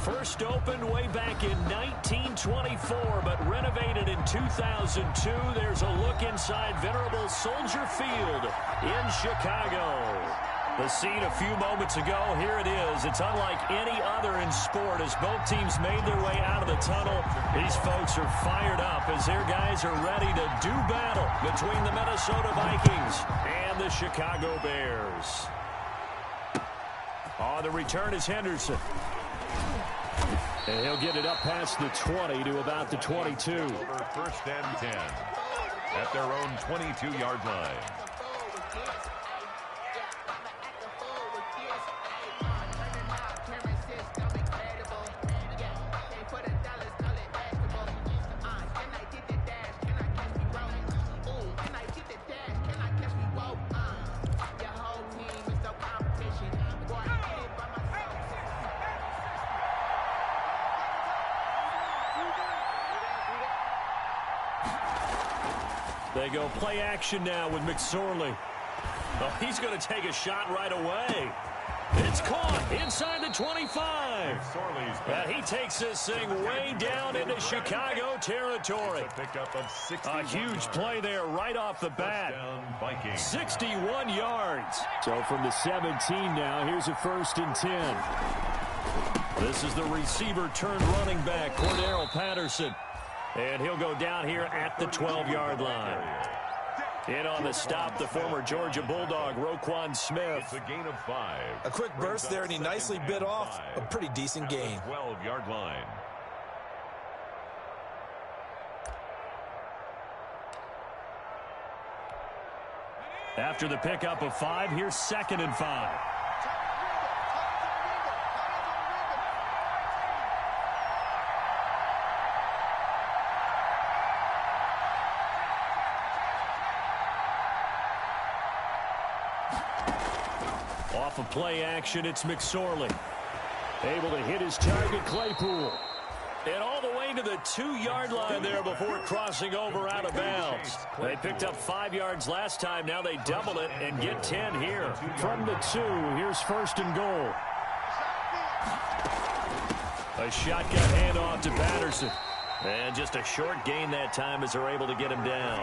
First opened way back in 1924, but renovated in 2002. There's a look inside venerable Soldier Field in Chicago. The scene a few moments ago, here it is. It's unlike any other in sport as both teams made their way out of the tunnel. These folks are fired up as their guys are ready to do battle between the Minnesota Vikings and the Chicago Bears. On the return is Henderson. And he'll get it up past the 20 to about the 22. First and 10 at their own 22-yard line. They go play action now with McSorley. Oh, he's going to take a shot right away. It's caught inside the 25. And he takes this thing way down into Chicago territory. A huge play there right off the bat. 61 yards. So from the 17 now, here's a 1st and 10. This is the receiver turned running back, Cordero Patterson. And he'll go down here at the 12-yard line. In on the stop, the former Georgia Bulldog, Roquan Smith. It's a gain of 5. A quick burst there, and he nicely bit off a pretty decent gain. 12-yard line. After the pickup of 5, here's 2nd and 5. Off of play action, it's McSorley. Able to hit his target, Claypool. And all the way to the 2-yard line there before crossing over out of bounds. They picked up 5 yards last time. Now they double it and get 10 here. From the 2, here's 1st and goal. A shotgun handoff to Patterson. And just a short gain that time as they're able to get him down.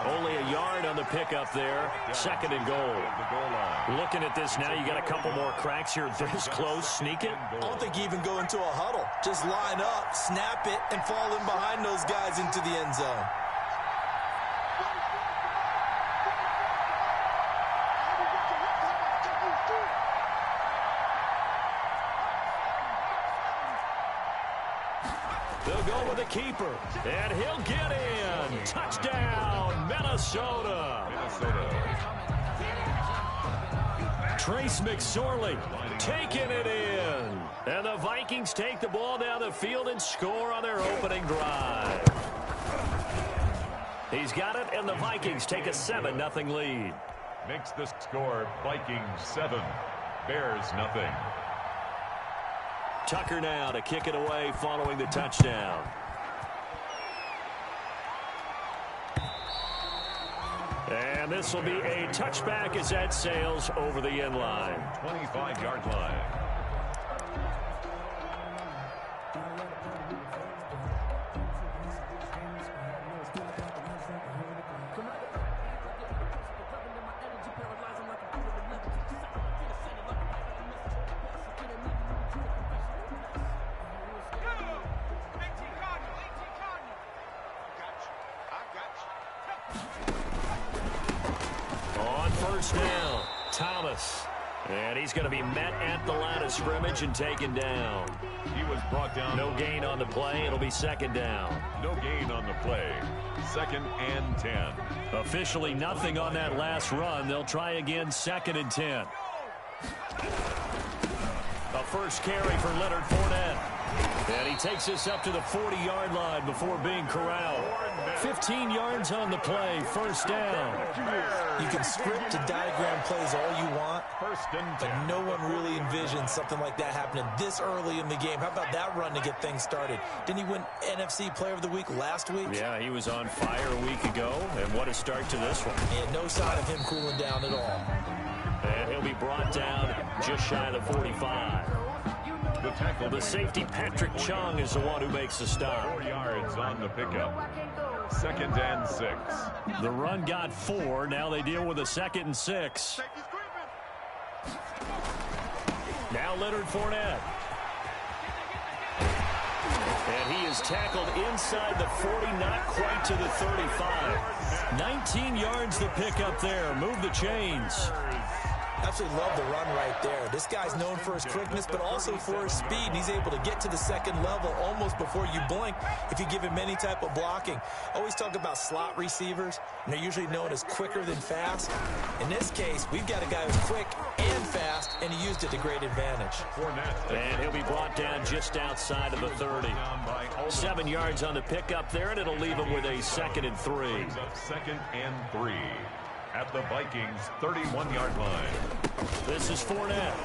Only a yard on the pickup there. 2nd and goal. Looking at this now, you got a couple more cracks here. This close, sneak it. I don't think you even go into a huddle. Just line up, snap it, and fall in behind those guys into the end zone. They'll go with the keeper, and he'll get in. Touchdown, Minnesota. Trace McSorley taking it in. And the Vikings take the ball down the field and score on their opening drive. He's got it, and the Vikings take a 7-0 lead. Makes the score Vikings 7, Bears nothing. Tucker now to kick it away following the touchdown. And this will be a touchback as that sails over the end line. 25-yard line. Down, Thomas. And he's going to be met at the line of scrimmage and taken down. He was brought down. No gain on the play. It'll be 2nd down. No gain on the play. 2nd and 10. Officially nothing on that last run. They'll try again, 2nd and 10. A first carry for Leonard Fournette. And he takes this up to the 40-yard line before being corralled. 15 yards on the play, 1st down. You can script and diagram plays all you want, but no one really envisions something like that happening this early in the game. How about that run to get things started? Didn't he win NFC Player of the Week last week? Yeah, he was on fire a week ago, and what a start to this one. And no sign of him cooling down at all. And he'll be brought down just shy of the 45. The tackle. The safety, Patrick Chung, is the one who makes the stop. 4 yards on the pickup. 2nd and 6. The run got 4. Now they deal with a 2nd and 6. Now Leonard Fournette. And he is tackled inside the 40, not quite to the 35. 19 yards to pick up there. Move the chains. Absolutely love the run right there. This guy's known for his quickness, but also for his speed. And he's able to get to the second level almost before you blink if you give him any type of blocking. Always talk about slot receivers, and they're usually known as quicker than fast. In this case, we've got a guy who's quick and fast, and he used it to great advantage. And he'll be brought down just outside of the 30. 7 yards on the pickup there, and it'll leave him with a 2nd and 3. 2nd and 3. At the Vikings 31-yard line. This is Fournette.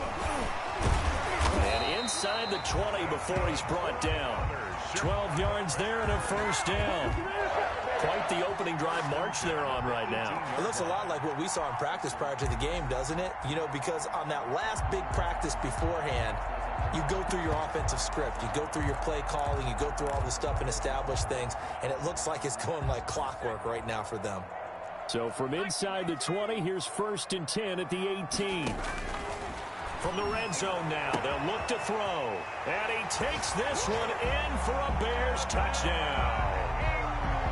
And inside the 20 before he's brought down. 12 yards there and a first down. Quite the opening drive march they're on right now. It looks a lot like what we saw in practice prior to the game, doesn't it? You know, because on that last big practice beforehand, you go through your offensive script. You go through your play calling. You go through all the stuff and establish things. And it looks like it's going like clockwork right now for them. So from inside the 20, here's 1st and 10 at the 18. From the red zone now, they'll look to throw. And he takes this one in for a Bears touchdown.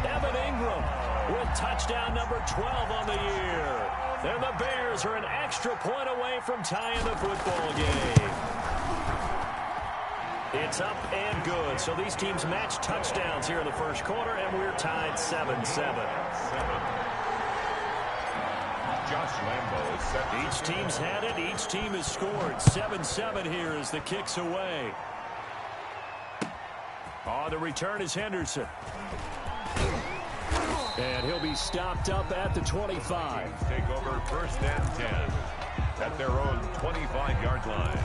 Evan Ingram with touchdown number 12 on the year. And the Bears are an extra point away from tying the football game. It's up and good. So these teams match touchdowns here in the first quarter, and we're tied 7-7. Josh Lambo is set. Each team's had it. Each team has scored. 7-7 here as the kick's away. On the return is Henderson. And he'll be stopped up at the 25. Take over 1st and 10 at their own 25-yard line.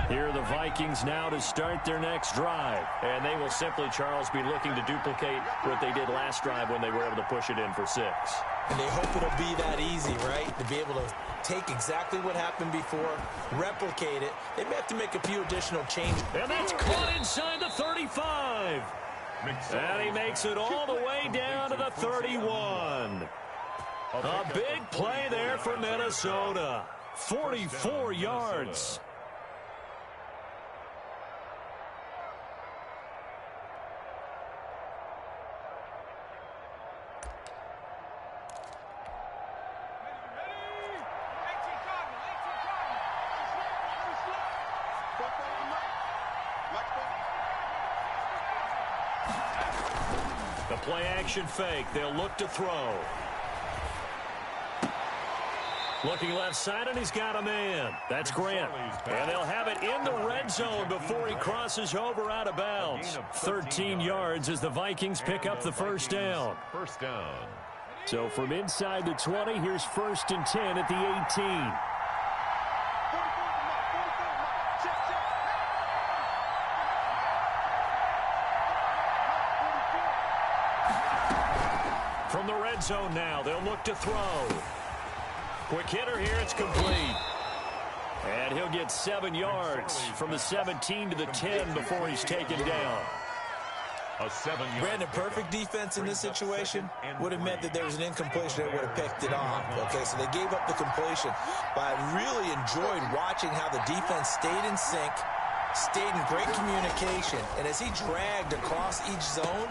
Here are the Vikings now to start their next drive. And they will simply, Charles, be looking to duplicate what they did last drive when they were able to push it in for 6. And they hope it'll be that easy, right? To be able to take exactly what happened before, replicate it. They may have to make a few additional changes. And that's caught inside the 35. And he makes it all the way down to the 31. A big play there for Minnesota. 44 yards. The play-action fake. They'll look to throw. Looking left side, and he's got a man. That's Grant. And they'll have it in the red zone before he crosses over out of bounds. 13 yards as the Vikings pick up the first down. First down. So from inside the 20, here's 1st and 10 at the 18. From the red zone now, they'll look to throw. Quick hitter here, it's complete. And he'll get 7 yards from the 17 to the 10 before he's taken down. A 7-yard. Brandon, perfect defense in this situation would have meant that there was an incompletion that would have picked it off. Okay, so they gave up the completion. But I really enjoyed watching how the defense stayed in sync, stayed in great communication, and as he dragged across each zone,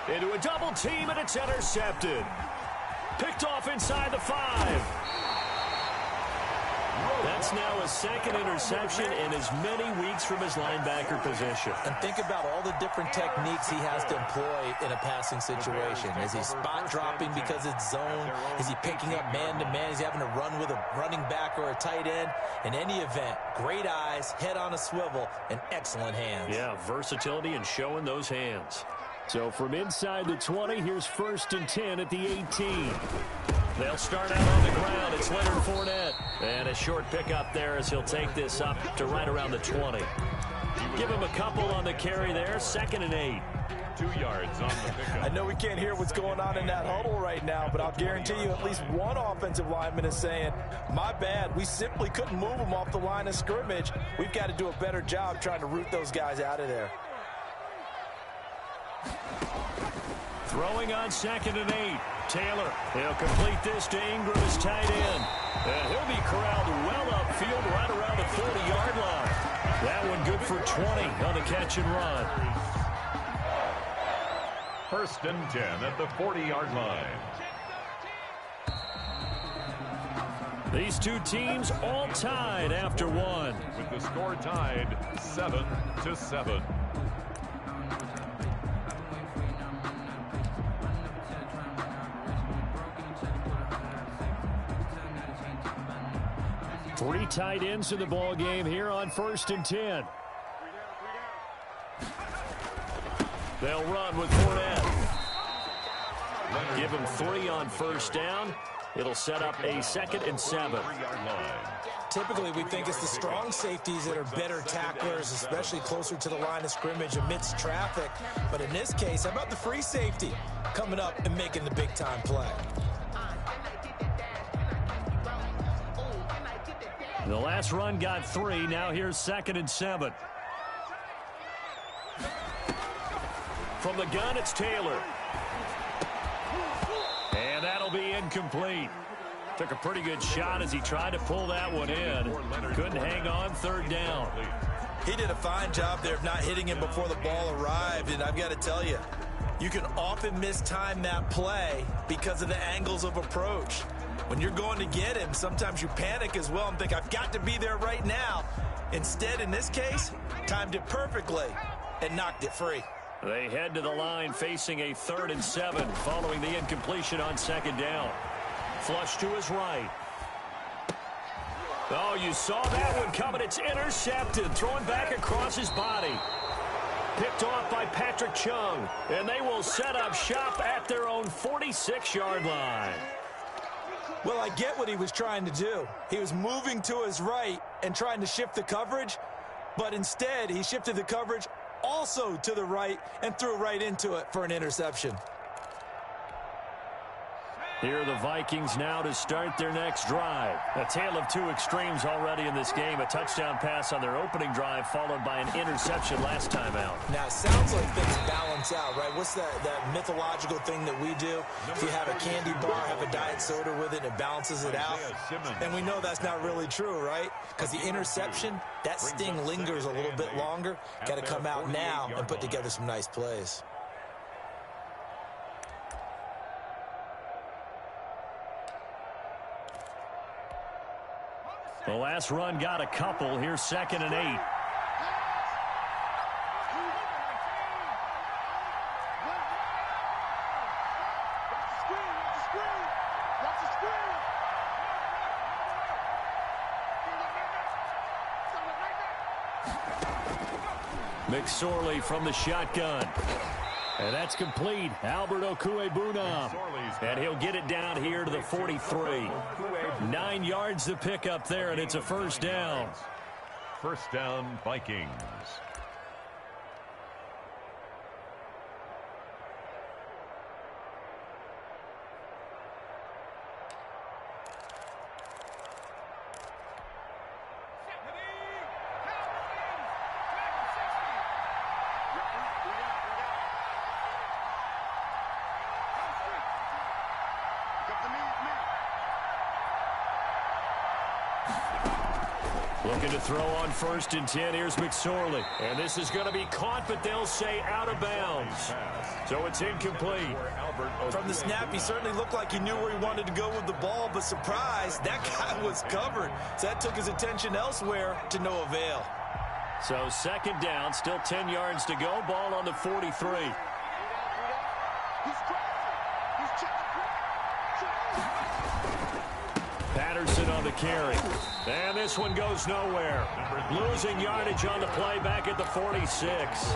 into a double team, and it's intercepted. Picked off inside the 5. That's now a 2nd interception in as many weeks from his linebacker position. And think about all the different techniques he has to employ in a passing situation. Is he spot dropping because it's zone? Is he picking up man-to-man? Is he having to run with a running back or a tight end? In any event, great eyes, head on a swivel, and excellent hands. Yeah, versatility and showing those hands. So from inside the 20, here's 1st and 10 at the 18. They'll start out on the ground. It's Leonard Fournette. And a short pickup there as he'll take this up to right around the 20. Give him a couple on the carry there. 2nd and 8. 2 yards on the pickup. I know we can't hear what's going on in that huddle right now, but I'll guarantee you at least one offensive lineman is saying, my bad, we simply couldn't move them off the line of scrimmage. We've got to do a better job trying to root those guys out of there. Throwing on 2nd and 8. Taylor, he'll complete this to Ingram as tight end. And he'll be corralled well upfield right around the 40-yard line. That one good for 20 on the catch and run. 1st and 10 at the 40-yard line. These two teams all tied after one. With the score tied 7-7. Three tight ends in the ball game here on 1st and 10. They'll run with Fournette. Give him 3 on 1st down. It'll set up a 2nd and 7. Typically, we think it's the strong safeties that are better tacklers, especially closer to the line of scrimmage amidst traffic. But in this case, how about the free safety coming up and making the big-time play? The last run got 3. Now here's 2nd and 7. From the gun, it's Taylor. And that'll be incomplete. Took a pretty good shot as he tried to pull that one in. Couldn't hang on 3rd down. He did a fine job there of not hitting him before the ball arrived, and I've got to tell you, you can often mistime that play because of the angles of approach. When you're going to get him, sometimes you panic as well and think, I've got to be there right now. Instead, in this case, timed it perfectly and knocked it free. They head to the line facing a 3rd and 7 following the incompletion on 2nd down. Flush to his right. Oh, you saw that one coming. It's intercepted. Thrown back across his body. Picked off by Patrick Chung. And they will set up shop at their own 46-yard line. Well, I get what he was trying to do. He was moving to his right and trying to shift the coverage, but instead he shifted the coverage also to the right and threw right into it for an interception. Here are the Vikings now to start their next drive. A tale of two extremes already in this game. A touchdown pass on their opening drive followed by an interception last time out. Now, it sounds like things balance out, right? What's that mythological thing that we do? If you have a candy bar, have a diet soda with it, and it balances it out. And we know that's not really true, right? Because the interception, that sting lingers a little bit longer. Got to come out now and put together some nice plays. The last run got a couple. Here's 2nd and 8. McSorley from the shotgun. And that's complete. Albert Okwuegbunam. And he'll get it down here to the 43. 9 yards to pick up there, and it's a 1st down. 1st down, Vikings. Looking to throw on 1st and 10. Here's McSorley. And this is going to be caught, but they'll say out of bounds. So it's incomplete. From the snap, he certainly looked like he knew where he wanted to go with the ball, but surprise, that guy was covered. So that took his attention elsewhere to no avail. So 2nd down, still 10 yards to go. Ball on the 43. Patterson on the carry. And this one goes nowhere. Losing yardage on the play back at the 46.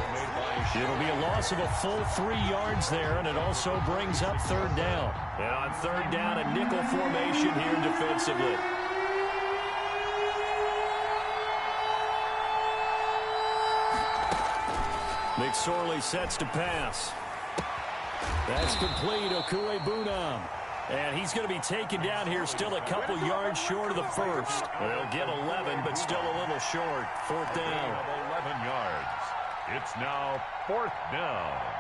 It'll be a loss of a full 3 yards there, and it also brings up 3rd down. And on 3rd down, a nickel formation here defensively. McSorley sets to pass. That's complete. Okuebunam. And he's going to be taken down here, still a couple yards short of the first. They'll get 11, but still a little short. Fourth down. 11 yards. It's now fourth down.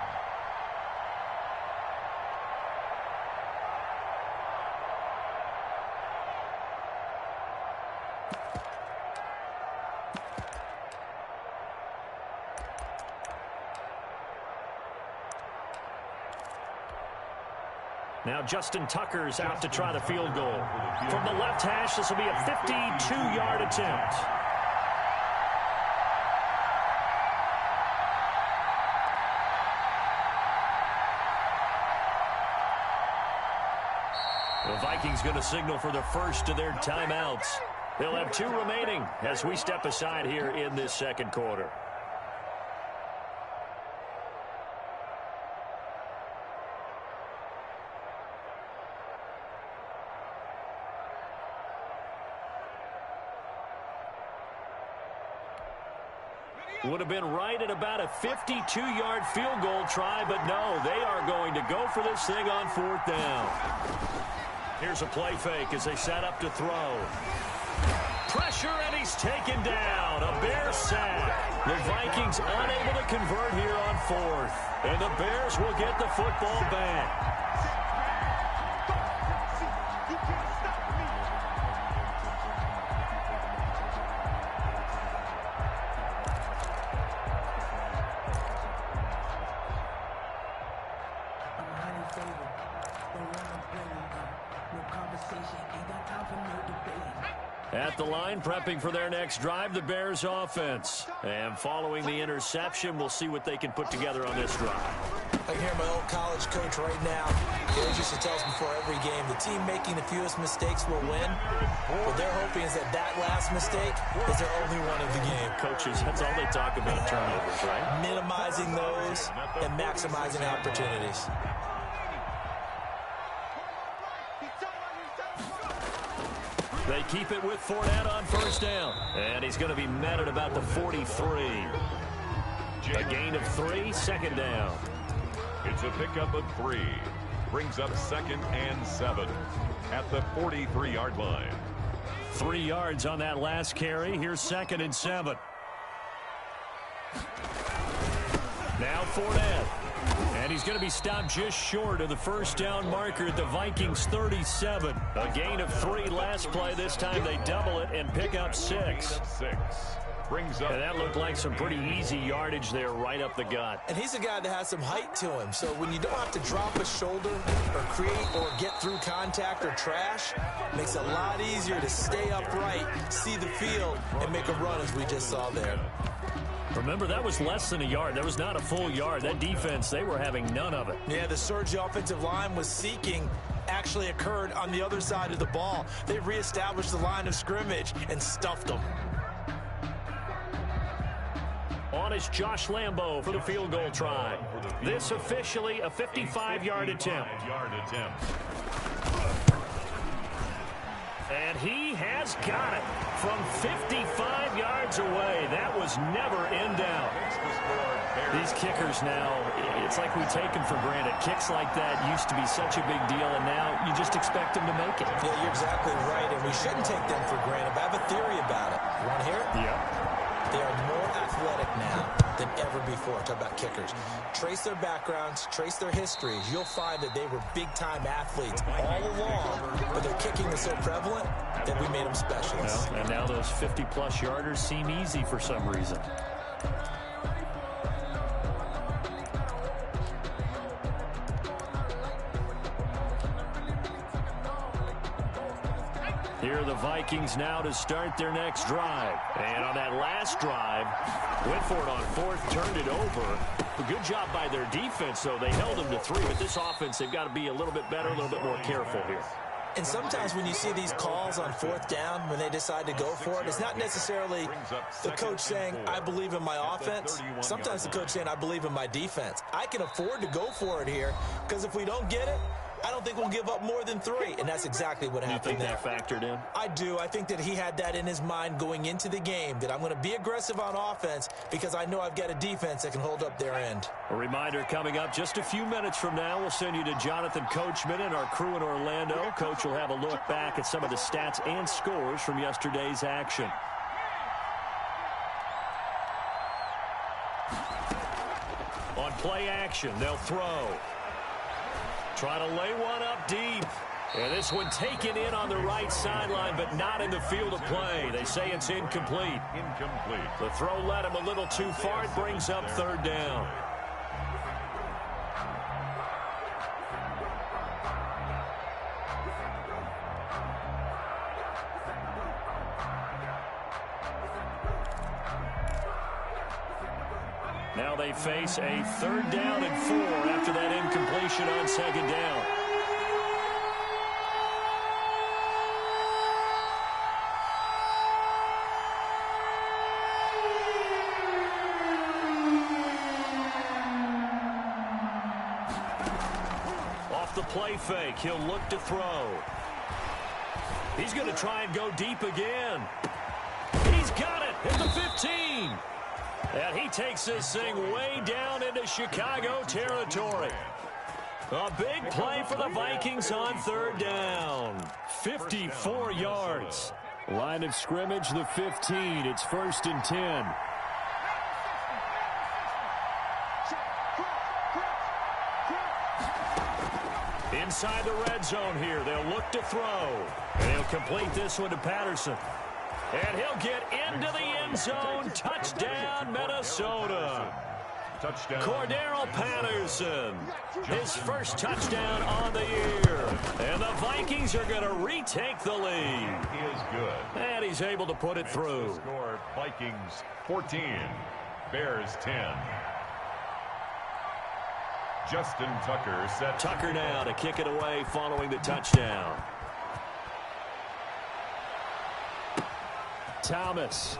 Now Justin Tucker's out to try the field goal. From the left hash, this will be a 52-yard attempt. The Vikings going to signal for the first of their timeouts. They'll have 2 remaining as we step aside here in this second quarter. Would have been right at about a 52-yard field goal try, but no, they are going to go for this thing on fourth down. Here's a play fake as they set up to throw. Pressure, and he's taken down. A Bears sack. The Vikings unable to convert here on fourth, and the Bears will get the football back. At the line, prepping for their next drive, the Bears offense. And following the interception, we'll see what they can put together on this drive. I can hear my old college coach right now. He used to tell us before every game, the team making the fewest mistakes will win. What they're hoping is that that last mistake is their only one of the game. Coaches, that's all they talk about, turnovers, right? Minimizing those and maximizing opportunities. They keep it with Fournette on first down. And he's going to be met at about the 43. A gain of 3, second down. It's a pickup of 3. Brings up 2nd and 7 at the 43-yard line. 3 yards on that last carry. Here's 2nd and 7. Now Fournette. And he's going to be stopped just short of the first down marker at the Vikings 37. A gain of 3 last play. This time they double it and pick up 6. Brings up. And that looked like some pretty easy yardage there right up the gut. And he's a guy that has some height to him. So when you don't have to drop a shoulder or create or get through contact or trash, it makes it a lot easier to stay upright, see the field, and make a run as we just saw there. Remember, that was less than a yard. That was not a full yard. That defense, they were having none of it. Yeah, the surge the offensive line was seeking actually occurred on the other side of the ball. They reestablished the line of scrimmage and stuffed them. On is Josh Lambo for the field goal try. This officially a 55-yard attempt. And he has got it from 55 yards away. That was never in doubt. These kickers now, it's like we take them for granted. Kicks like that used to be such a big deal, and now you just expect them to make it. Yeah, you're exactly right, and we shouldn't take them for granted. But I have a theory about it. You want to hear it? Yeah. They are more athletic now than ever before. Talk about kickers. Trace their backgrounds, trace their histories. You'll find that they were big-time athletes all along, but their kicking was so prevalent that we made them specialists. Well, and now those 50-plus yarders seem easy for some reason. Here are the Vikings now to start their next drive. And on that last drive, went for it on fourth, turned it over. A good job by their defense, though. They held them to 3, but this offense, they've got to be a little bit better, a little bit more careful here. And sometimes when you see these calls on fourth down, when they decide to go for it, it's not necessarily the coach saying, I believe in my offense. Sometimes the coach saying, I believe in my defense. I can afford to go for it here because if we don't get it, I don't think we'll give up more than 3, and that's exactly what happened there. You think that factored in? I do. I think that he had that in his mind going into the game, that I'm going to be aggressive on offense because I know I've got a defense that can hold up their end. A reminder coming up just a few minutes from now, we'll send you to Jonathan Coachman and our crew in Orlando. Coach will have a look back at some of the stats and scores from yesterday's action. On play action, they'll throw. Try to lay one up deep. And this one taken in on the right sideline, but not in the field of play. They say it's incomplete. Incomplete. The throw led him a little too far. It brings up 3rd down. Now they face a 3rd down and 4 after that incompletion on 2nd down. Off the play fake, he'll look to throw. He's going to try and go deep again. He's got it at the 15. And he takes this thing way down into Chicago territory. A big play for the Vikings on 3rd down. 54 yards. Line of scrimmage, the 15. It's 1st and 10. Inside the red zone here. They'll look to throw. And he'll complete this one to Patterson. And he'll get into the end zone. Touchdown, Minnesota. Touchdown. Cordero Patterson. His first touchdown on the year. And the Vikings are going to retake the lead. He is good. And he's able to put it through. Score, Vikings 14, Bears 10. Justin Tucker set. Tucker now to kick it away following the touchdown. Thomas.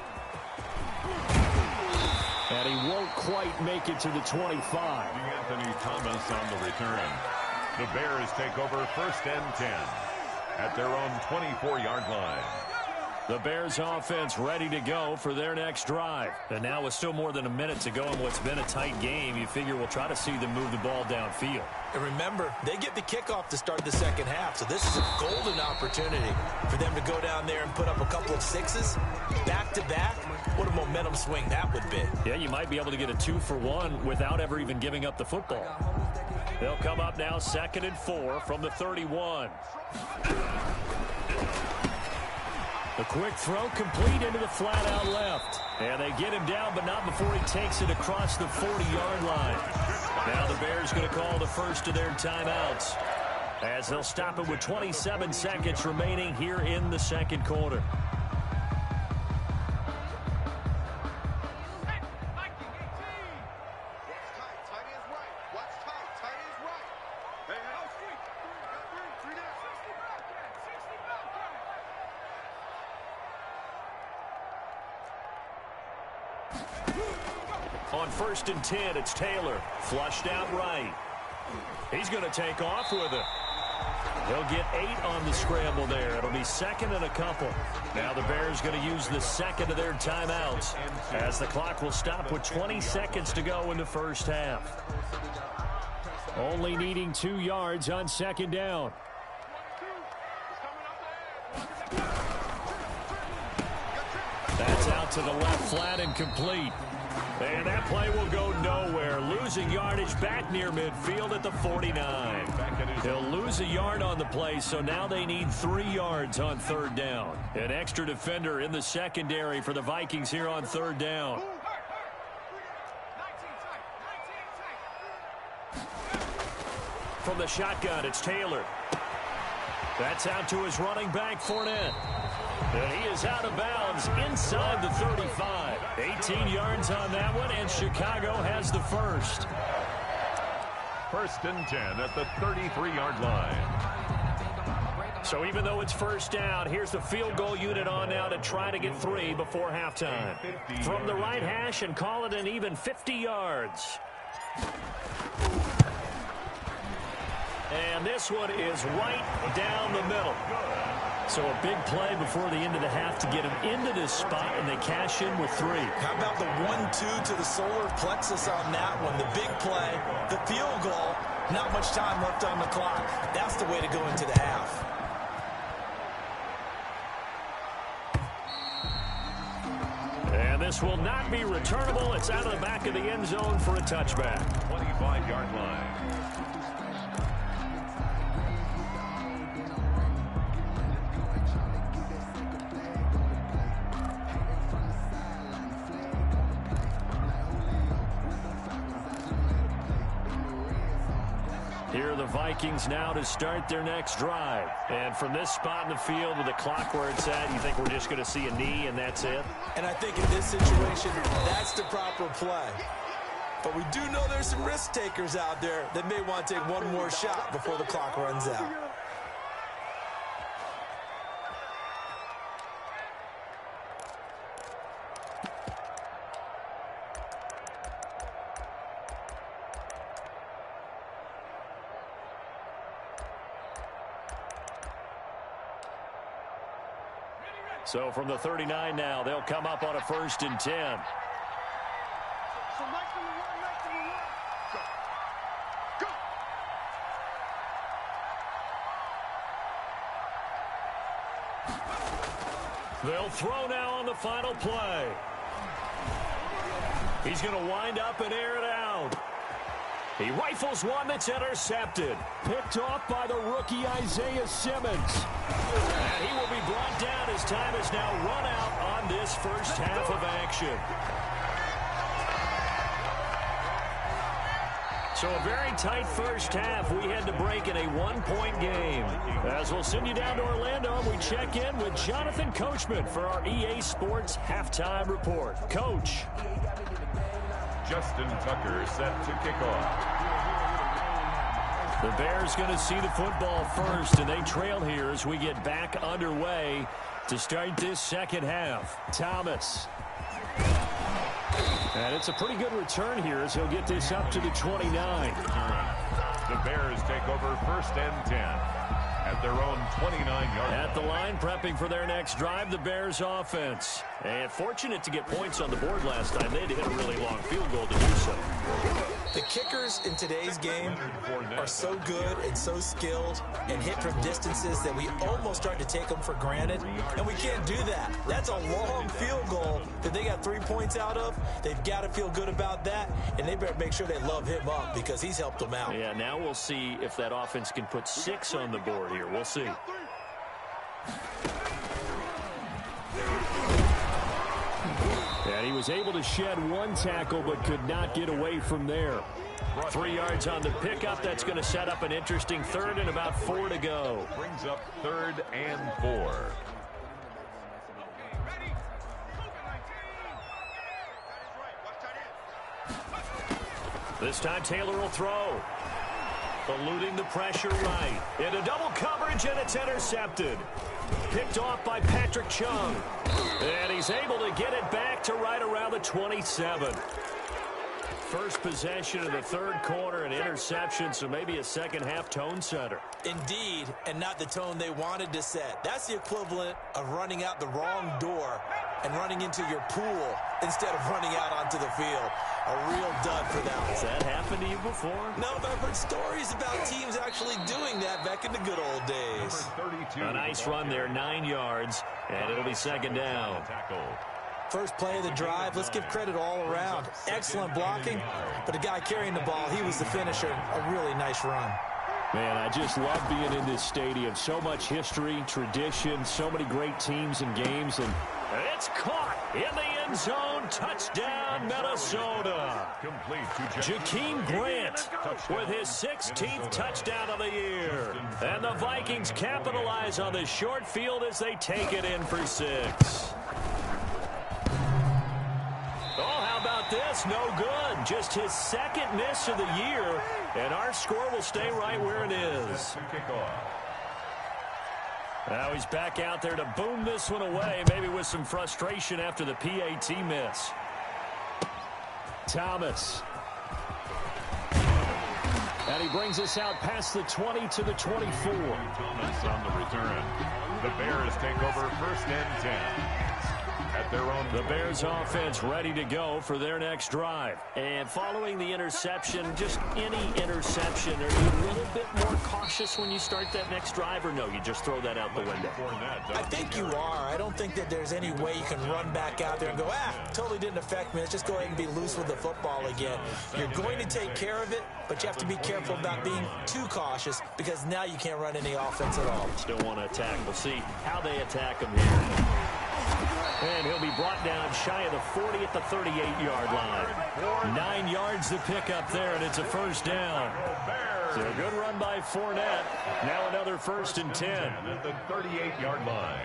And he won't quite make it to the 25. Anthony Thomas on the return. The Bears take over 1st and 10 at their own 24-yard line. The Bears offense ready to go for their next drive. And now with still more than a minute to go in what's been a tight game, you figure we'll try to see them move the ball downfield. And remember, they get the kickoff to start the 2nd half, so this is a golden opportunity for them to go down there and put up a couple of 6s back-to-back. What a momentum swing that would be. Yeah, you might be able to get a 2-for-1 without ever even giving up the football. They'll come up now 2nd and 4 from the 31. The quick throw complete into the flat out left. And they get him down, but not before he takes it across the 40-yard line. Now the Bears going to call the first of their timeouts, as they'll stop it with 27 seconds remaining here in the 2nd quarter. On 1st and 10, it's Taylor. Flushed out right. He's going to take off with it. He'll get 8 on the scramble there. It'll be 2nd and a couple. Now the Bears going to use the 2nd of their timeouts, as the clock will stop with 20 seconds to go in the 1st half. Only needing 2 yards on 2nd down. That's out to the left flat and complete. And that play will go nowhere. Losing yardage back near midfield at the 49. He'll lose a yard on the play, so now they need 3 yards on 3rd down. An extra defender in the secondary for the Vikings here on 3rd down. From the shotgun, it's Taylor. That's out to his running back, Fournette. And he is out of bounds inside the 35. 18 yards on that one, and Chicago has the first. 1st and 10 at the 33-yard line. So even though it's 1st down, here's the field goal unit on now to try to get 3 before halftime. From the right hash and call it an even 50 yards. And this one is right down the middle. So a big play before the end of the half to get them into this spot, and they cash in with 3. How about the 1-2 to the solar plexus on that one? The big play, the field goal, not much time left on the clock. That's the way to go into the half. And this will not be returnable. It's out of the back of the end zone for a touchback. 25-yard line. Here are the Vikings now to start their next drive. And from this spot in the field with the clock where it's at, you think we're just going to see a knee and that's it? And I think in this situation, that's the proper play. But we do know there's some risk takers out there that may want to take one more shot before the clock runs out. So from the 39 now, they'll come up on a 1st and 10. They'll throw now on the final play. He's going to wind up and air it out. He rifles one that's intercepted. Picked off by the rookie Isaiah Simmons. And he will be brought down as time is now run out on this first half of action. So a very tight first half. We had to break in a 1-point game. As we'll send you down to Orlando, we check in with Jonathan Coachman for our EA Sports Halftime Report. Coach. Justin Tucker set to kick off. The Bears going to see the football first, and they trail here as we get back underway to start this second half. Thomas. And it's a pretty good return here as he'll get this up to the 29. The Bears take over 1st and 10 at their own 29-yard line. At the line, prepping for their next drive, the Bears offense. And fortunate to get points on the board last time. They had to hit a really long field goal to do so. The kickers in today's game are so good and so skilled and hit from distances that we almost start to take them for granted, and we can't do that. That's a long field goal that they got 3 points out of. They've got to feel good about that, and they better make sure they love him up because he's helped them out. Yeah, now we'll see if that offense can put 6 on the board here. We'll see. And he was able to shed 1 tackle but could not get away from there. 3 yards on the pickup. That's going to set up an interesting 3rd and about 4 to go. Brings up 3rd and 4. This time Taylor will throw. Eluding the pressure right. Into double coverage, and it's intercepted. Picked off by Patrick Chung. And he's able to get it back to right around the 27. First possession of the 3rd quarter, an interception, so maybe a second-half tone setter. Indeed, and not the tone they wanted to set. That's the equivalent of running out the wrong door and running into your pool instead of running out onto the field. A real dud for that one. Has that happened to you before? No, but I've heard stories about teams actually doing that back in the good old days. A nice run there, 9 yards, and it'll be 2nd down. First play of the drive, let's give credit all around. Excellent blocking, but the guy carrying the ball, he was the finisher. A really nice run. Man, I just love being in this stadium. So much history, tradition, so many great teams and games, and it's caught in the end zone. Touchdown, Minnesota. Jakeem Grant with his 16th touchdown of the year. And the Vikings capitalize on this short field as they take it in for 6. Oh, how about this? No good. Just his 2nd miss of the year, and our score will stay right where it is. Now he's back out there to boom this one away, maybe with some frustration after the PAT miss. And he brings us out past the 20 to the 24. Thomas on the return. The Bears take over 1st and 10. At their own. The Bears offense ready to go for their next drive. And following the interception, just any interception, are you a little bit more cautious when you start that next drive, or no, you just throw that out the window? I think you are. I don't think that there's any way you can run back out there and go, totally didn't affect me. Let's just go ahead and be loose with the football again. You're going to take care of it, but you have to be careful about being too cautious because now you can't run any offense at all. Still want to attack. We'll see how they attack him here. And he'll be brought down shy of the 40 at the 38-yard line. 9 yards to pick up there, and it's a first down. So a good run by Fournette. Now another 1st and 10. At the 38-yard line.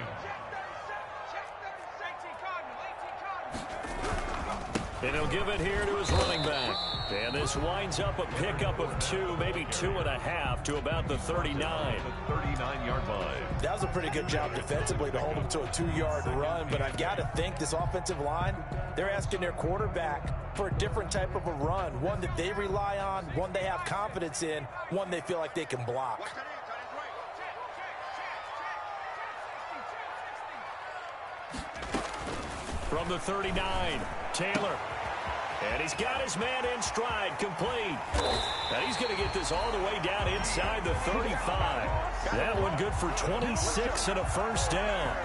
And he'll give it here to his running back. And this winds up a pickup of 2, maybe 2.5 to about the 39. The 39-yard line. That was a pretty good job defensively to hold him to a 2-yard run, but I've got to think this offensive line, they're asking their quarterback for a different type of a run, one that they rely on, one they have confidence in, one they feel like they can block. From the 39, Taylor. And he's got his man in stride, complete. And he's going to get this all the way down inside the 35. That one good for 26 and a first down.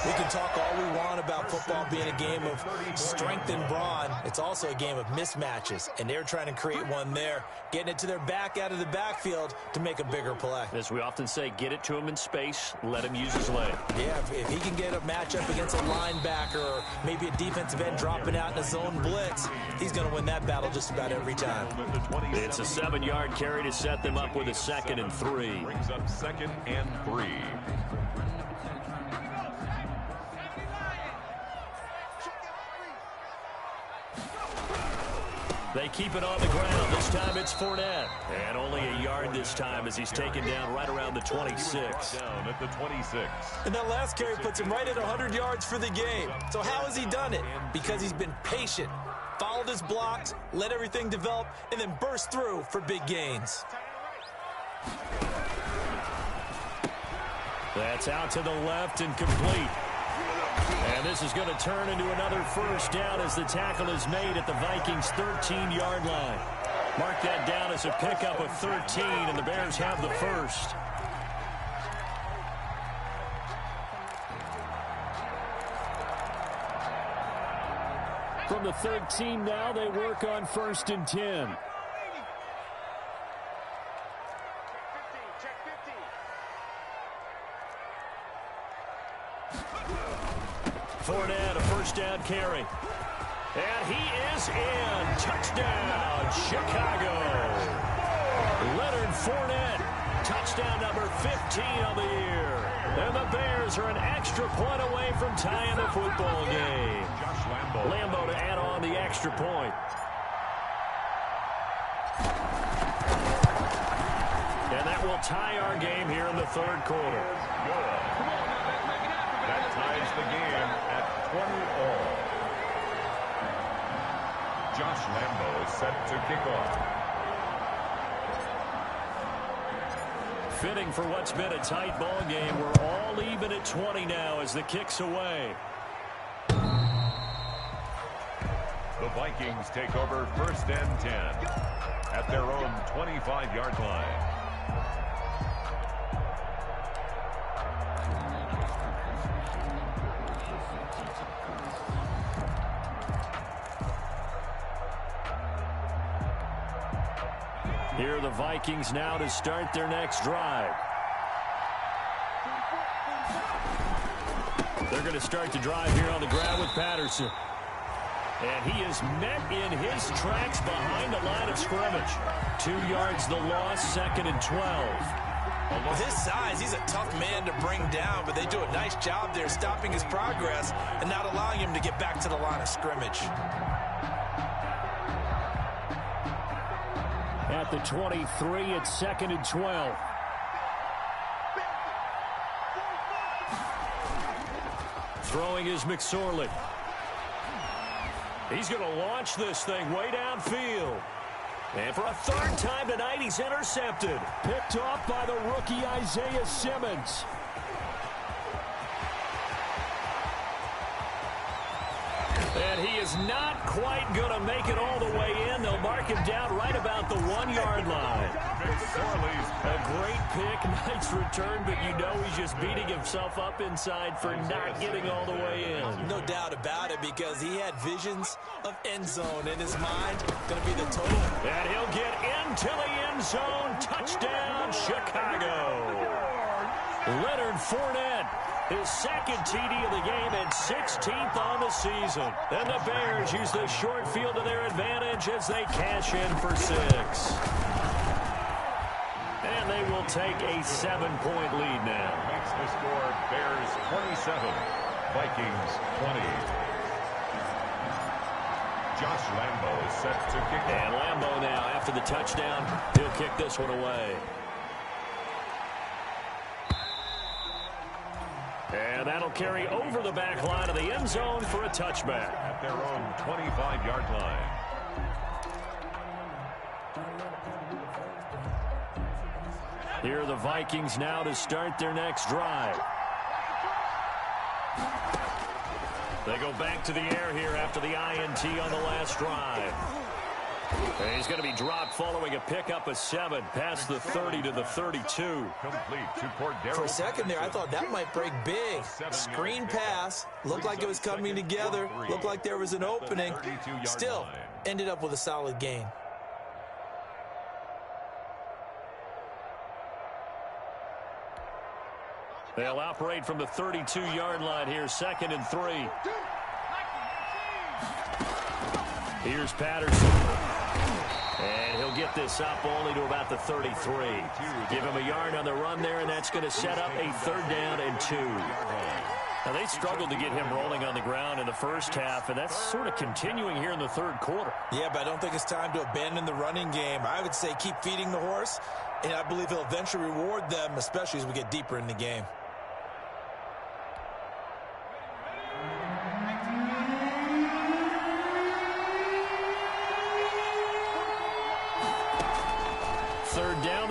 We can talk all we want about football being a game of strength and brawn. It's also a game of mismatches, and they're trying to create one there, getting it to their back out of the backfield to make a bigger play. As we often say, get it to him in space, let him use his leg. Yeah, if he can get a matchup against a linebacker or maybe a defensive end dropping out in a zone blitz, he's going to win that battle just about every time. It's a 7-yard carry to set them up with a 2nd and 3. Brings up 2nd and 3. They keep it on the ground. This time it's Fournette. And only a yard this time as he's taken down right around the 26. Down at the 26. And that last carry puts him right at 100 yards for the game. So how has he done it? Because he's been patient, followed his blocks, let everything develop, and then burst through for big gains. That's out to the left and complete. And this is going to turn into another first down as the tackle is made at the Vikings' 13-yard line. Mark that down as a pickup of 13, and the Bears have the first. From the 13 now, they work on 1st and 10. Fournette, a first down carry. And he is in. Touchdown, Chicago. Leonard Fournette, touchdown number 15 on the year. And the Bears are an extra point away from tying the football game. Lambo to add on the extra point. And that will tie our game here in the 3rd quarter. That ties the game at 20 all. Josh Lambo is set to kick off. Fitting for what's been a tight ball game. We're all even at 20 now as the kick's away. The Vikings take over 1st and 10 at their own 25-yard line. Here are the Vikings now to start their next drive. They're going to start the drive here on the ground with Patterson. And he is met in his tracks behind the line of scrimmage. 2 yards the loss, 2nd and 12. With his size, he's a tough man to bring down, but they do a nice job there stopping his progress and not allowing him to get back to the line of scrimmage. At the 23, it's 2nd and 12. Throwing is McSorley. He's going to launch this thing way downfield. And for a third time tonight, he's intercepted. Picked off by the rookie Isaiah Simmons. And he is not quite going to make it all the way in. They'll mark him down right about the 1-yard line. A great pick, nice return, but you know he's just beating himself up inside for not getting all the way in. No doubt about it, because he had visions of end zone in his mind. Going to be the total. And he'll get into the end zone. Touchdown, Chicago. Leonard Fournette, his second TD of the game and 16th on the season. And the Bears use the short field to their advantage as they cash in for 6. And they will take a 7-point lead now. Makes the score Bears 27, Vikings 20. Josh Lambo is set to kick. And Lambo now, after the touchdown, he'll kick this one away. And that'll carry over the back line of the end zone for a touchback. At their own 25-yard line. Here are the Vikings now to start their next drive. They go back to the air here after the INT on the last drive. And he's going to be dropped following a pickup of 7 past the 30 to the 32. Complete to Cordero. For a second there, I thought that might break big. Screen pass. Looked like it was coming together. Looked like there was an opening. Still, ended up with a solid gain. They'll operate from the 32-yard line here, 2nd and 3. Here's Patterson. And he'll get this up only to about the 33. Give him a yard on the run there, and that's going to set up a 3rd down and 2. Now, they struggled to get him rolling on the ground in the first half, and that's sort of continuing here in the 3rd quarter. Yeah, but I don't think it's time to abandon the running game. I would say keep feeding the horse, and I believe he'll eventually reward them, especially as we get deeper in the game.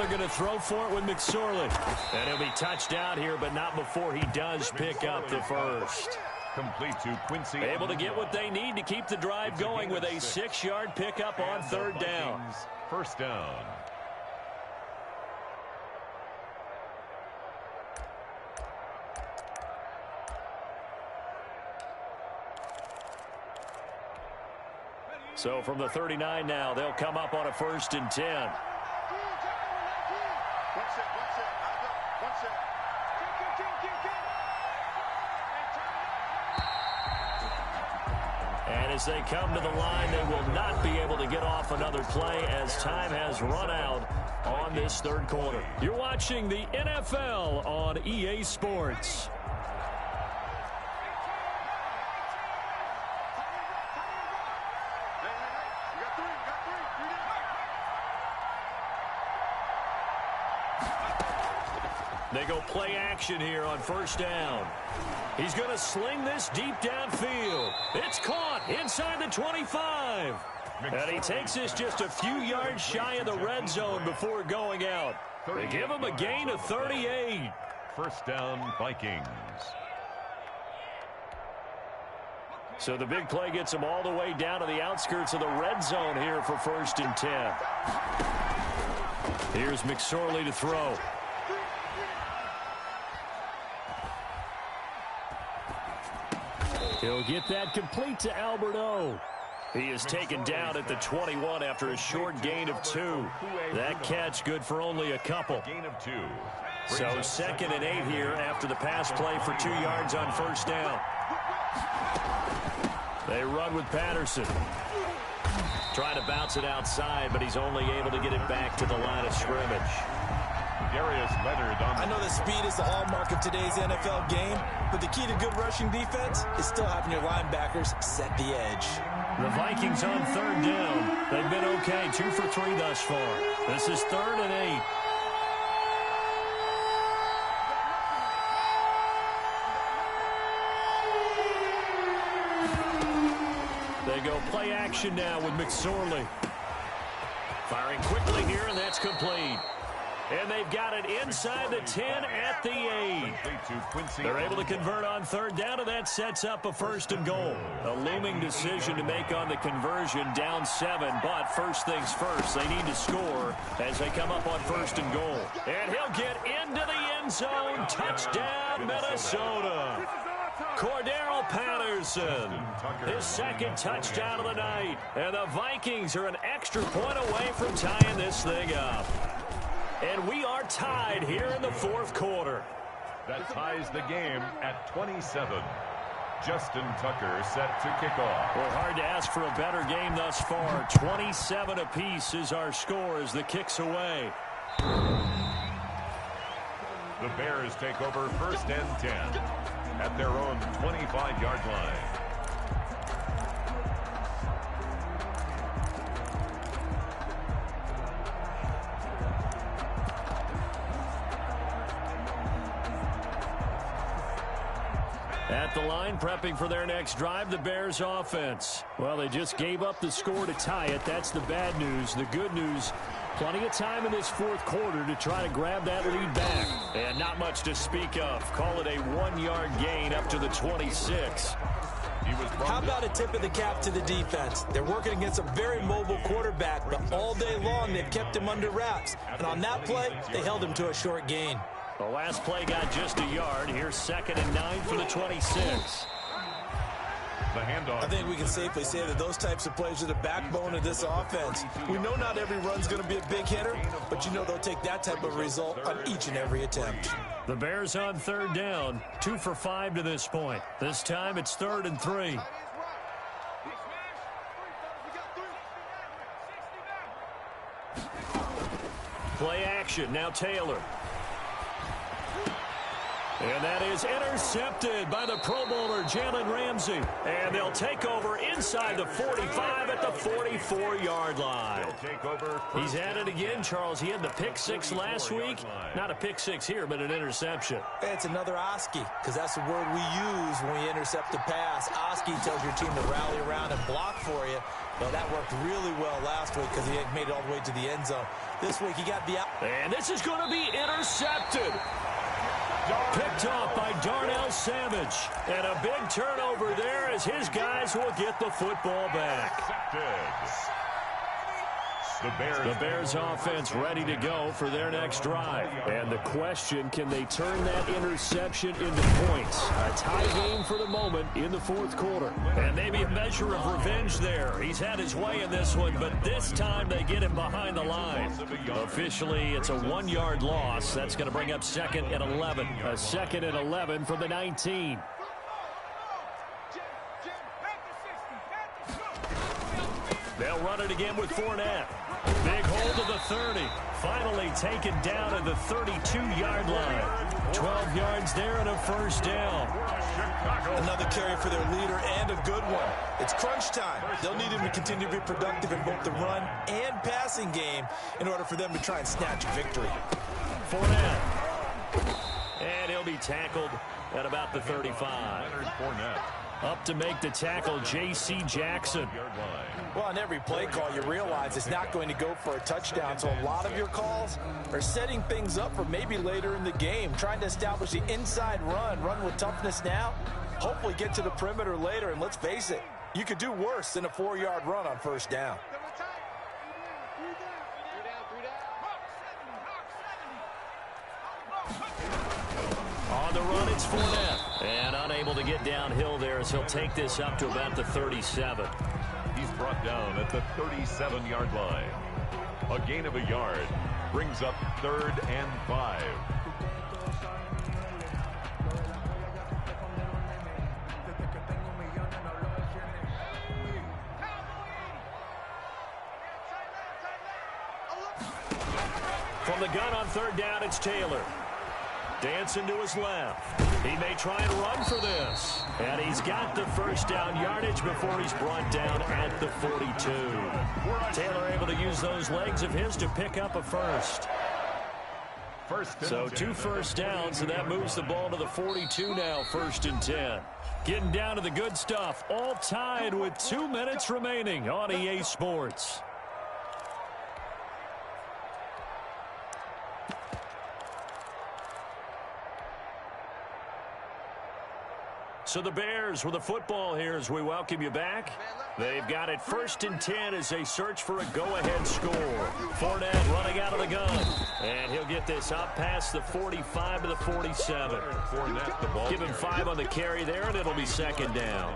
Going to throw for it with McSorley. And he'll be touched out here, but not before he does pick up the first. Complete to Quincy. Able to get what they need to keep the drive going with a 6-yard pickup on 3rd down. First down. So from the 39 now, they'll come up on a 1st and 10. And as they come to the line, they will not be able to get off another play as time has run out on this 3rd quarter. You're watching the NFL on EA Sports. They go play action here on 1st down. He's going to sling this deep downfield. It's caught inside the 25. And he takes this just a few yards shy of the red zone before going out. They give him a gain of 38. First down, Vikings. So the big play gets him all the way down to the outskirts of the red zone here for 1st and 10. Here's McSorley to throw. He'll get that complete to Albert O. He is taken down at the 21 after a short gain of 2. That catch good for only a couple. Gain of 2. So 2nd and 8 here after the pass play for 2 yards on 1st down. They run with Patterson. Trying to bounce it outside, but he's only able to get it back to the line of scrimmage. Darius Leonard on. I know that speed is the hallmark of today's NFL game, but the key to good rushing defense is still having your linebackers set the edge. The Vikings on 3rd down. They've been okay, 2 for 3 thus far. This is 3rd and 8. They go play action now with McSorley. Firing quickly here, and that's complete. And they've got it inside the 10 at the 8. They're able to convert on third down, and that sets up a first and goal. A looming decision to make on the conversion, down 7. But first things first, they need to score as they come up on first and goal. And he'll get into the end zone. Touchdown, Minnesota. Cordero Patterson, his second touchdown of the night. And the Vikings are an extra point away from tying this thing up. And we are tied here in the fourth quarter. That ties the game at 27. Justin Tucker set to kick off. Well, hard to ask for a better game thus far. 27 apiece is our score as the kick's away. The Bears take over first and 10 at their own 25-yard line. At the line, prepping for their next drive, the Bears offense. Well, they just gave up the score to tie it. That's the bad news. The good news, plenty of time in this fourth quarter to try to grab that lead back. And not much to speak of. Call it a 1-yard gain up to the 26. How about a tip of the cap to the defense? They're working against a very mobile quarterback, but all day long they've kept him under wraps. And on that play, they held him to a short gain. The last play got just a yard. Here's 2nd and 9 for the 26. The handoff. I think we can safely say that those types of plays are the backbone of this offense. We know not every run's going to be a big hitter, but you know they'll take that type of result on each and every attempt. The Bears on third down, 2 for 5 to this point. This time it's 3rd and 3. Play action, now Taylor. And that is intercepted by the Pro Bowler, Jalen Ramsey. And they'll take over inside the 45 at the 44-yard line. He's at it again, Charles. He had the pick 6 last week. Not a pick 6 here, but an interception. It's another Oski, because that's the word we use when we intercept a pass. Oski tells your team to rally around and block for you. Well, that worked really well last week because he had made it all the way to the end zone. This week he got the out. And this is going to be intercepted. Picked off by Darnell Savage. And a big turnover there as his guys will get the football back. The Bears offense ready to go for their next drive. And the question, can they turn that interception into points? A tie game for the moment in the fourth quarter. And maybe a measure of revenge there. He's had his way in this one, but this time they get him behind the line. Officially, it's a 1-yard loss. That's going to bring up 2nd and 11. A 2nd and 11 from the 19. They'll run it again with Fournette. Big hold of the 30. Finally taken down at the 32-yard line. 12 yards there and a first down. Another carry for their leader and a good one. It's crunch time. They'll need him to continue to be productive in both the run and passing game in order for them to try and snatch a victory. Fournette. And he'll be tackled at about the 35. Up to make the tackle, J.C. Jackson. Well, on every play call, you realize it's not going to go for a touchdown, so a lot of your calls are setting things up for maybe later in the game, trying to establish the inside run with toughness now, hopefully get to the perimeter later, and let's face it, you could do worse than a 4-yard run on first down. On the run, it's Fournette. And unable to get downhill there as he'll take this up to about the 37. He's brought down at the 37-yard line. A gain of a yard brings up 3rd and 5. From the gun on third down, it's Taylor. Dancing to his left. He may try and run for this. And he's got the first down yardage before he's brought down at the 42. Taylor able to use those legs of his to pick up a first. So 2 first downs, and that moves the ball to the 42 now, 1st and 10. Getting down to the good stuff, all tied with 2 minutes remaining on EA Sports. So the Bears with the football here as we welcome you back. They've got it 1st and 10 as they search for a go-ahead score. Fournette running out of the gun. And he'll get this up past the 45 to the 47. Give him 5 on the carry there, and it'll be 2nd down.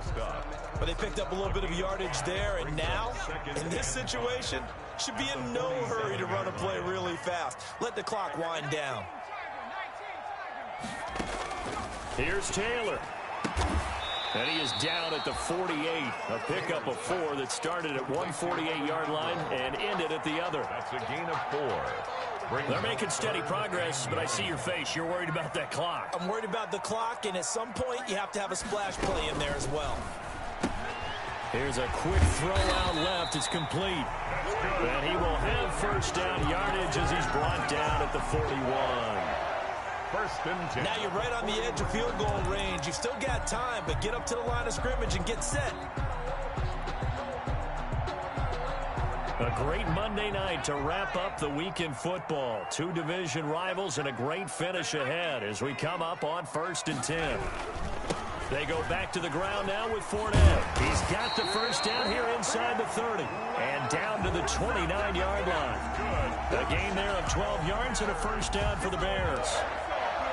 But they picked up a little bit of yardage there, and now, in this situation, should be in no hurry to run a play really fast. Let the clock wind down. Here's Taylor. And he is down at the 48. A pickup of 4 that started at 148-yard line and ended at the other. That's a gain of 4. They're making steady progress, but I see your face. You're worried about that clock. I'm worried about the clock, and at some point, you have to have a splash play in there as well. Here's a quick throw out left. It's complete. And he will have 1st down yardage as he's brought down at the 41. 1st and 10. Now you're right on the edge of field goal range. You've still got time, but get up to the line of scrimmage and get set. A great Monday night to wrap up the week in football. 2 division rivals and a great finish ahead as we come up on 1st and 10. They go back to the ground now with Fournette. He's got the 1st down here inside the 30 and down to the 29-yard line. A gain there of 12 yards and a 1st down for the Bears.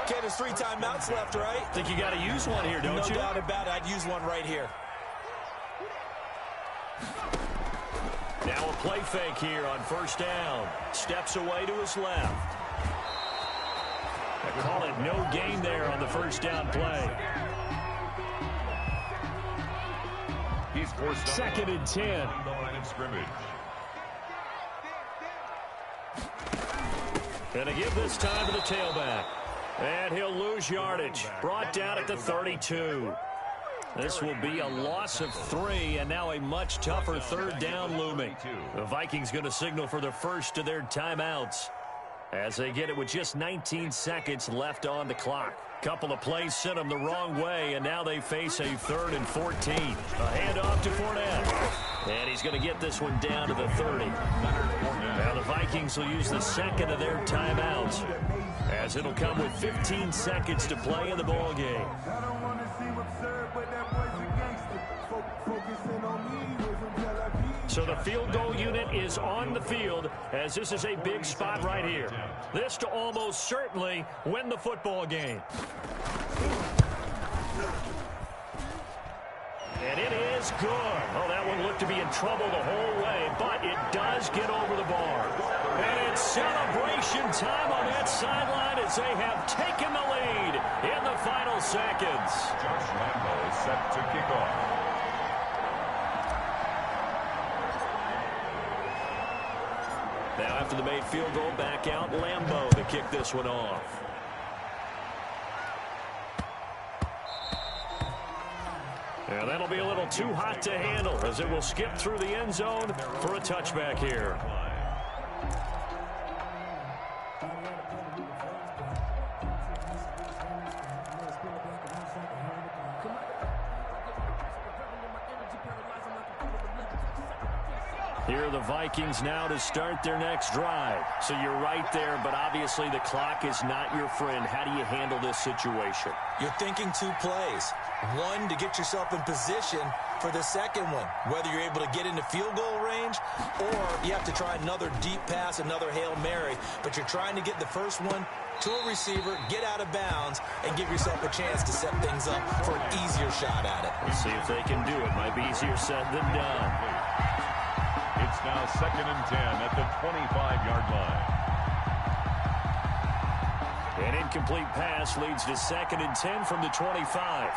Okay, there's 3 timeouts left, right? Think you got to use one here, don't you? No doubt about it. I'd use one right here. Now a play fake here on 1st down. Steps away to his left. I call it no gain there on the 1st down play. He's forced 2nd and 10. on the line of scrimmage. Gonna give this time to the tailback. And he'll lose yardage. Brought down at the 32. This will be a loss of 3, and now a much tougher 3rd down looming. The Vikings going to signal for the first of their timeouts as they get it with just 19 seconds left on the clock. Couple of plays sent them the wrong way, and now they face a 3rd and 14. A handoff to Fournette. And he's going to get this one down to the 30. Now the Vikings will use the 2nd of their timeouts, as it'll come with 15 seconds to play in the ball game. So the field goal unit is on the field, as this is a big spot right here. This to almost certainly win the football game. And it is good. Oh, that one looked to be in trouble the whole way, but it does get over the bar. And it's celebration time on that sideline as they have taken the lead in the final seconds. Josh Lambo is set to kick off. Now after the made field goal, back out Lambo to kick this one off. And that'll be a little too hot to handle as it will skip through the end zone for a touchback here. Here are the Vikings now to start their next drive. So you're right there, but obviously the clock is not your friend. How do you handle this situation? You're thinking 2 plays. One, to get yourself in position for the second one, whether you're able to get into field goal range or you have to try another deep pass, another Hail Mary. But you're trying to get the first one to a receiver, get out of bounds, and give yourself a chance to set things up for an easier shot at it. Let's see if they can do it. Might be easier said than done. It's now 2nd and 10 at the 25-yard line. An incomplete pass leads to 2nd and 10 from the 25.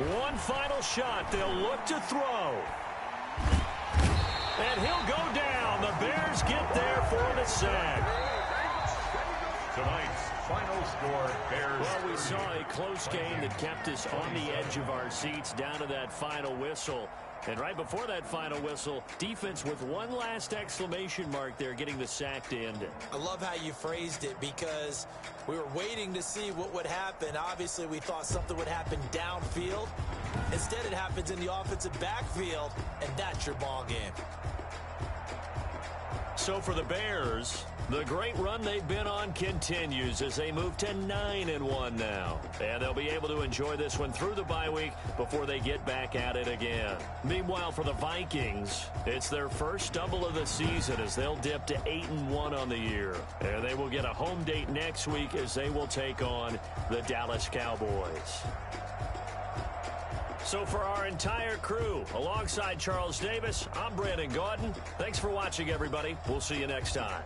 One final shot. They'll look to throw. And he'll go down. The Bears get there for the sack. Tonight's Final score, Bears. Well, we saw a close game that kept us on the edge of our seats down to that final whistle. And right before that final whistle, defense with one last exclamation mark there, getting the sack to end it. I love how you phrased it, because we were waiting to see what would happen. Obviously, we thought something would happen downfield. Instead, it happens in the offensive backfield, and that's your ball game. So for the Bears, the great run they've been on continues as they move to 9-1 now. And they'll be able to enjoy this one through the bye week before they get back at it again. Meanwhile, for the Vikings, it's their first stumble of the season as they'll dip to 8-1 on the year. And they will get a home date next week as they will take on the Dallas Cowboys. So for our entire crew, alongside Charles Davis, I'm Brandon Gaudin. Thanks for watching, everybody. We'll see you next time.